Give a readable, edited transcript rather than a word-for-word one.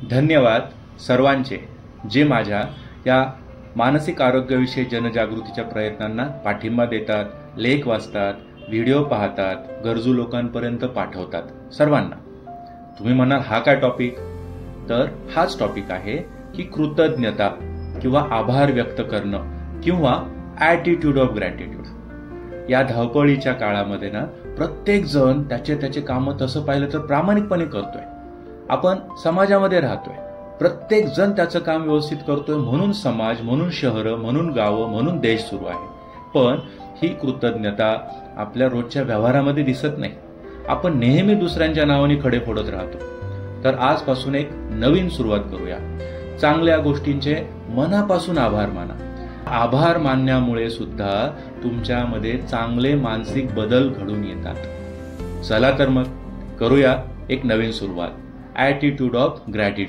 धन्यवाद सर्वांचे जे माझ्या या मानसिक आरोग्याविषयी जनजागृतीच्या प्रयत्नांना पाठिंबा देतात, लेख वाचतात, व्हिडिओ पाहतात, गरजू लोकांपर्यंत पाठवतात. सर्वांना तुम्ही म्हणाल हा काय टॉपिक, तर हाच टॉपिक आहे की कृतज्ञता किंवा आभार व्यक्त करणं किंवा ॲटिट्यूड ऑफ ग्रॅटिट्यूड. या धावपळीच्या काळामध्ये ना प्रत्येक जण त्याचे कामं तसं पाहिलं तर प्रामाणिकपणे करतोय. आपण समाजामध्ये राहतोय, प्रत्येक जण त्याचं काम व्यवस्थित करतोय, म्हणून समाज, म्हणून शहरं, म्हणून गावं, म्हणून देश सुरू आहे. पण ही कृतज्ञता आपल्या रोजच्या व्यवहारामध्ये दिसत नाही. आपण नेहमी दुसऱ्यांच्या नावाने खडे फोडत राहतो. तर आजपासून एक नवीन सुरुवात करूया. चांगल्या गोष्टींचे मनापासून आभार माना. आभार मानण्यामुळे सुद्धा तुमच्यामध्ये चांगले मानसिक बदल घडून येतात. चला तर मग करूया एक नवीन सुरुवात. Attitude of gratitude.